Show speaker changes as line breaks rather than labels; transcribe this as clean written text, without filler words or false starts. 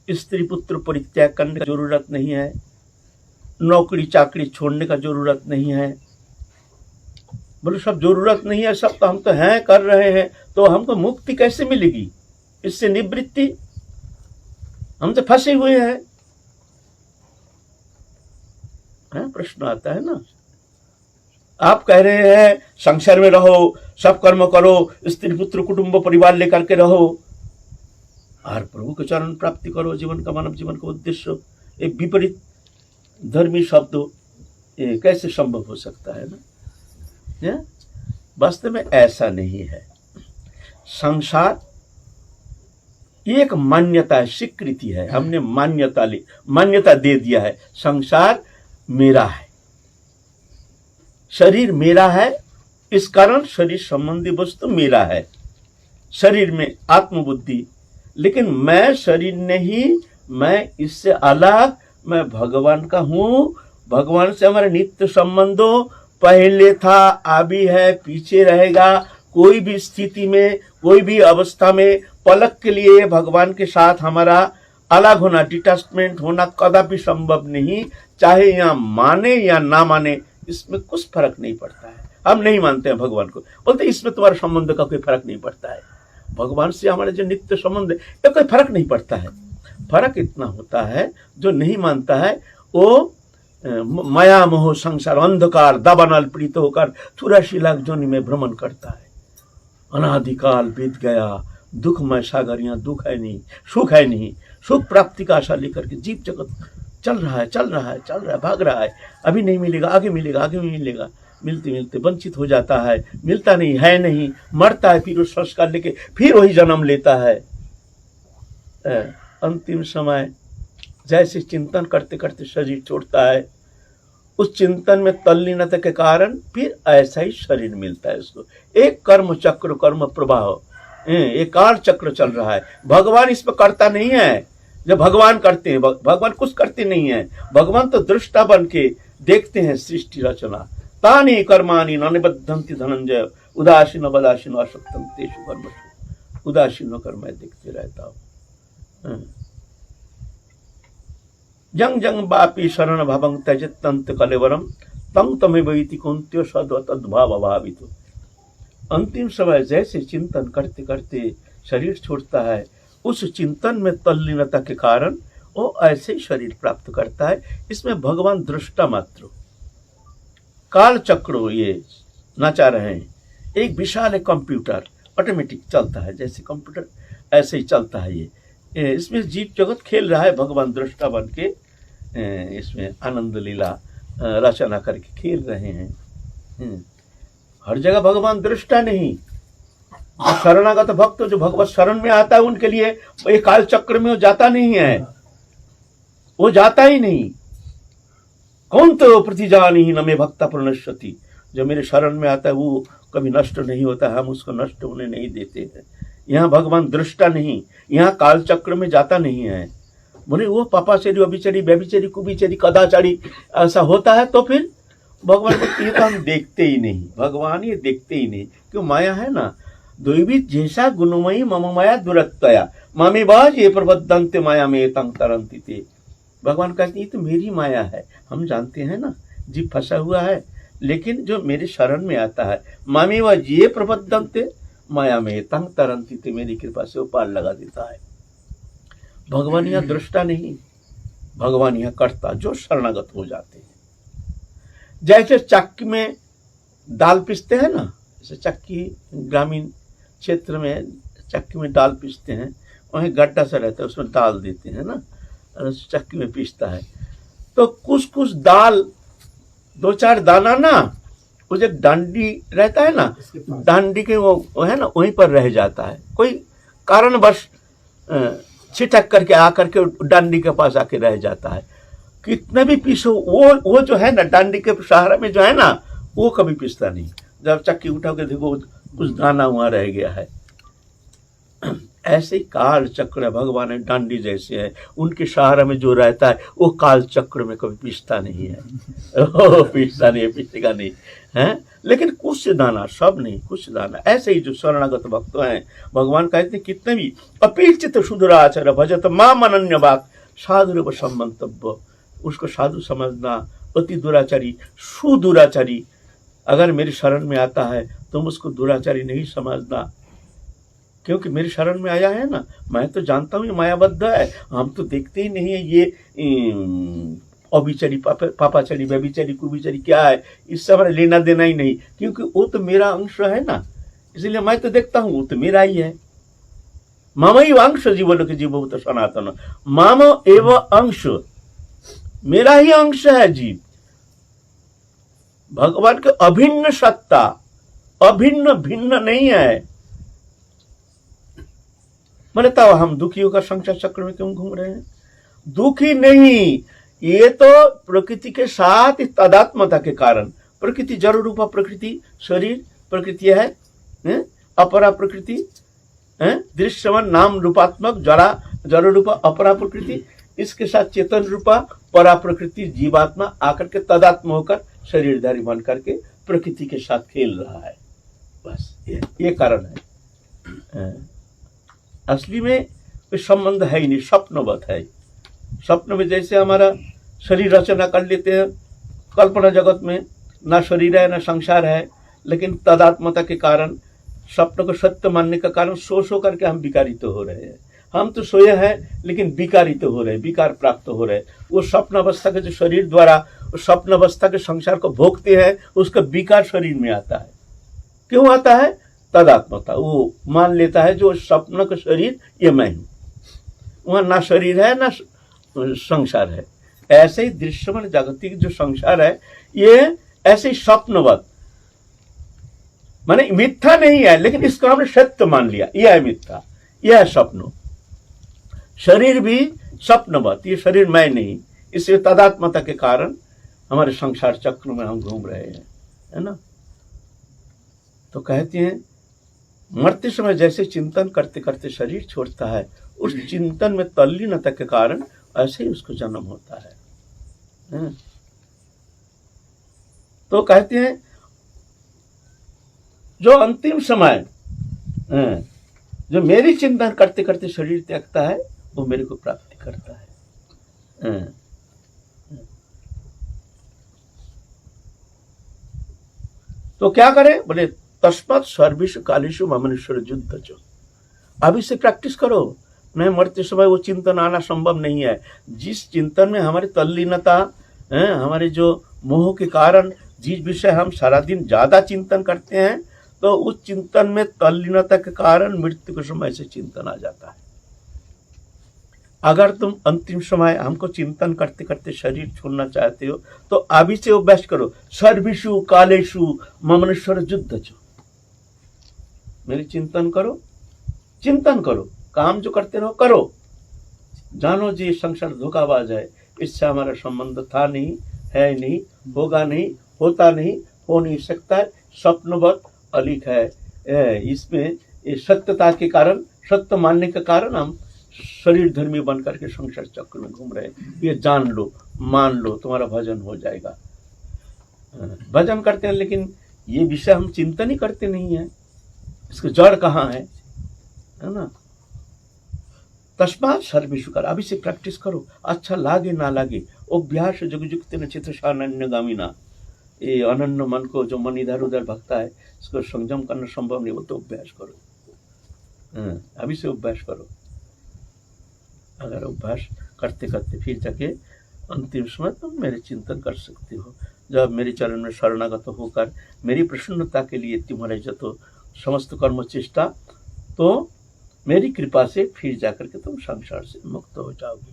स्त्री पुत्र परित्याग करने का जरूरत नहीं है, नौकरी चाकरी छोड़ने का जरूरत नहीं है। बोले सब जरूरत नहीं है, सब तो हम तो हैं, कर रहे हैं, तो हमको मुक्ति कैसे मिलेगी, इससे निवृत्ति? हम तो फंसे हुए हैं। प्रश्न आता है ना। आप कह रहे हैं संसार में रहो, सब कर्म करो, स्त्री पुत्र कुटुंब परिवार लेकर के रहो और प्रभु के चरण प्राप्ति करो, जीवन का मानव जीवन का उद्देश्य। एक विपरीत धर्मी शब्द ये कैसे संभव हो सकता है ना? वास्तव में ऐसा नहीं है। संसार एक मान्यता है, स्वीकृति है, हमने मान्यता दे दिया है। संसार मेरा है, शरीर मेरा है, इस कारण शरीर संबंधी वस्तु मेरा है, शरीर में आत्मबुद्धि। लेकिन मैं शरीर नहीं, मैं इससे अलग, मैं भगवान का हूँ। भगवान से हमारा नित्य संबंधो पहले था, अभी है, पीछे रहेगा। कोई भी स्थिति में, कोई भी अवस्था में पलक के लिए भगवान के साथ हमारा अलग होना, डिटैचमेंट होना कदापि संभव नहीं। चाहे यहाँ माने या ना माने, इसमें कुछ फर्क नहीं पड़ता है। हम नहीं मानते हैं भगवान को, बोलते इसमें तुम्हारा संबंध का कोई फर्क नहीं पड़ता है। भगवान से हमारे जो नित्य संबंध है, ये कोई फर्क नहीं पड़ता है। फर्क इतना होता है, जो नहीं मानता है वो माया मोह संसार अंधकार दावानल पीड़ित होकर 84 लाख जोनि में भ्रमण करता है। अनादिकाल बीत गया, दुखमय सागर, यहाँ दुख है नहीं, सुख है नहीं। सुख प्राप्ति का आशा लेकर के जीव जगत चल रहा है, भाग रहा है। अभी नहीं मिलेगा, आगे मिलेगा, आगे मिलेगा, मिलते मिलते वंचित हो जाता है, मिलता नहीं है, नहीं मरता है, फिर उस संस्कार लेके फिर वही जन्म लेता है। अंतिम समय जैसे चिंतन करते करते शरीर छोड़ता है, उस चिंतन में तल्लीनता के कारण फिर ऐसा ही शरीर मिलता है उसको। एक कर्म चक्र, कर्म प्रवाह, एक काल चक्र चल रहा है। भगवान इस पर करता नहीं है। जब भगवान करते हैं, भगवान कुछ करते नहीं है। भगवान तो दृष्टा बन के देखते हैं सृष्टि रचना। तानि कर्माणि न निबद्धन्ति धनंजय, उदासीनो बदासीनो असक्तं तेषु कर्मसु। उदासीन होकर मैं देखते रहता हूँ। जंग जंग बापी शरण भवं त्यजत तंत कलेवरम तंग तमेव इति कुंत्यो सद्व तद्भाव अभावितो। अंतिम समय जैसे चिंतन करते करते शरीर छोड़ता है, उस चिंतन में तल्लीनता के कारण वो ऐसे ही शरीर प्राप्त करता है। इसमें भगवान दृष्टा मात्र, काल चक्र ये नचा रहे हैं। एक विशाल एक कंप्यूटर ऑटोमेटिक चलता है, जैसे कंप्यूटर ऐसे ही चलता है ये। इसमें जीव जगत खेल रहा है, भगवान दृष्टा बन के इसमें आनंद लीला रचना करके खेल रहे हैं। हर जगह भगवान दृष्टा नहीं। शरणागत भक्त जो भगवत शरण में आता है, उनके लिए ये काल चक्र में वो जाता नहीं है, वो जाता ही नहीं। कौन तो प्रतिजानी ही नमे भक्ता प्रणश्यति, जो मेरे शरण में आता है वो कभी नष्ट नहीं होता है, हम उसको नष्ट होने नहीं देते हैं। यहाँ भगवान दृष्टा नहीं, यहाँ काल चक्र में जाता नहीं है। बोले वो पापाचारी, अभिचारी, व्यभिचारी, कुभिचारी, कदाचारी ऐसा होता है, तो फिर भगवान को ये तो हम देखते ही नहीं। भगवान ये देखते ही नहीं, क्यों? माया है ना। द्वैवित जैसा गुणमयी मम माया दुरत्तया मामे बाज ये प्रबद्धन्ते माया में तंग तरंति ते। भगवान कहते हैं तो मेरी माया है, हम जानते हैं ना, जीव फंसा हुआ है। लेकिन जो मेरे शरण में आता है, मामे बाज ये प्रबद्धन्ते माया में तंग तरंति ते, मेरी कृपा से वो पार लगा देता है। भगवान यहाँ दृष्टा नहीं, भगवान यहाँ कर्ता, जो शरणागत हो जाते हैं। जैसे चक्की में दाल पीसते हैं ना, जैसे चक्की ग्रामीण क्षेत्र में चक्की में दाल पीसते हैं, वहीं गड्ढा सा रहता है, उसमें दाल देते हैं ना, और चक्की में पीसता है। तो कुछ कुछ दाल 2-4 दाना ना, वो जो डांडी रहता है ना, डांडी के वो है ना, वहीं पर रह जाता है। कोई कारणवश छिटक करके आकर के डांडी के पास आके रह जाता है। कितने भी पीसो, वो जो है ना, डांडी के सहारा में जो है ना, वो कभी पीसता नहीं। जब चक्की उठाओगे देखो कुछ दाना वहां रह गया है। ऐसे ही काल चक्र भगवान है, डांडी जैसे है, उनके सहारा में जो रहता है वो काल चक्र में कभी पीसता नहीं है। पीसता नहीं है, पीसेगा नहीं है। लेकिन कुछ दाना, सब नहीं, कुछ दाना। ऐसे ही जो शरणागत भक्त हैं, भगवान कहते हैं कितने भी अपीचित सुदुराचार भजत माम अनन्य बात साधु संबंतव्य, उसको साधु समझना, अति दुराचारी सुदुराचारी अगर मेरी शरण में आता है तुम उसको दुराचारी नहीं समझना, क्योंकि मेरी शरण में आया है ना। मैं तो जानता हूँ ये मायाबद्ध है, हम तो देखते ही नहीं है ये अभिचारी पापाचारी व्यभिचारी कुभिचारी क्या है, इससे हमारा लेना देना ही नहीं, क्योंकि वो तो मेरा अंश है ना, इसलिए मैं तो देखता हूँ वो तो मेरा ही है। मम एव अंश जीवलोक जीव तो सनातन, मम एव अंश, मेरा ही अंश है जीव। भगवान के अभिन्न सत्ता, अभिन्न भिन्न नहीं है। मैंने बताओ हम दुखियों का संसार चक्र में क्यों घूम रहे हैं? दुखी नहीं, ये तो प्रकृति के साथ तादात्म्यता के कारण। प्रकृति जड़ रूपा प्रकृति, शरीर प्रकृति है, अपरा प्रकृति दृश्यमान नाम रूपात्मक जड़ रूपा अपरा प्रकृति, इसके साथ चेतन रूपा परा प्रकृति जीवात्मा आकर के तदात्म होकर शरीरधारी बन करके प्रकृति के साथ खेल रहा है। बस ये कारण है। असली में कोई संबंध है ही नहीं, स्वप्नवत है। स्वप्न में जैसे हमारा शरीर रचना कर लेते हैं कल्पना जगत में, ना शरीर है ना संसार है, लेकिन तदात्मता के कारण, स्वप्न को सत्य मानने का कारण सो करके हम विकारित हो रहे हैं। हम तो सोए हैं लेकिन विकारित हो रहे, विकार प्राप्त हो रहे। वो स्वप्न अवस्था के जो शरीर द्वारा स्वप्न अवस्था के संसार को भोगते हैं, उसका विकार शरीर में आता है। क्यों आता है? तदात्मता। वो मान लेता है जो स्वप्न का शरीर ये मैं हूं, वहां ना शरीर है ना संसार है। ऐसे ही दृश्यमान जागतिक जो संसार है ये ऐसे ही स्वप्नवत, माने मिथ्या नहीं है, लेकिन इसको हमने सत्य मान लिया, यह है मिथ्या, यह है स्वप्न। शरीर भी स्वप्नवत, ये शरीर मैं नहीं, इससे तदात्मता के कारण हमारे संसार चक्र में हम घूम रहे हैं, है ना। तो कहते हैं मरते समय जैसे चिंतन करते करते शरीर छोड़ता है, उस चिंतन में तल्लीनता के कारण ऐसे ही उसको जन्म होता है। तो कहते हैं जो अंतिम समय जो मेरी चिंतन करते करते शरीर त्यागता है वो मेरे को प्राप्ति करता है। तो क्या करे? बोले तस्मात् सर्वेषु कालेषु ममनेश्वर युद्ध चो। अभी से प्रैक्टिस करो, नहीं मरते समय वो चिंतन आना संभव नहीं है। जिस चिंतन में हमारी तल्लीनता, हमारे जो मोह के कारण जिस विषय हम सारा दिन ज्यादा चिंतन करते हैं, तो उस चिंतन में तल्लीनता के कारण मृत्यु के समय से चिंतन आ जाता है। अगर तुम अंतिम समय हमको चिंतन करते करते शरीर छोड़ना चाहते हो तो अभी से अभ्यास करो। सर्वेषु कालेषु ममनेश्वर युद्ध चो, मेरी चिंतन करो, चिंतन करो, काम जो करते रहो करो। जानो जी संसार धोखाबाज है, इससे हमारा संबंध था नहीं, है नहीं, होगा नहीं, होता नहीं, हो नहीं सकता है, स्वप्नवत अलिख है। इसमें सत्यता के कारण, सत्य मानने के कारण हम शरीर धर्मी बन करके संसार चक्र में घूम रहे हैं। ये जान लो, मान लो, तुम्हारा भजन हो जाएगा। भजन करते हैं लेकिन ये विषय हम चिंतन ही करते नहीं है, इसका जड़ कहाँ है ना। तस्मात् सर्वेषु काल, अभी से प्रैक्टिस करो, अच्छा लागे ना लागे। अभ्यास जुगजुक्त न चित्रशानन्यगामिना, ये अनन्य मन को जो मन इधर उधर भगता है इसको संयम करना संभव नहीं, वो तो अभ्यास करो। अभी से अभ्यास करो। अगर अभ्यास करते करते फिर जाके अंतिम समय तुम मेरे चिंतन कर सकते हो। जब मेरे चरण में शरणागत होकर मेरी प्रसन्नता के लिए तुम्हारे जतो समस्त कर्म चेष्टा, तो मेरी कृपा से फिर जाकर के तुम संसार से मुक्त हो जाओगे।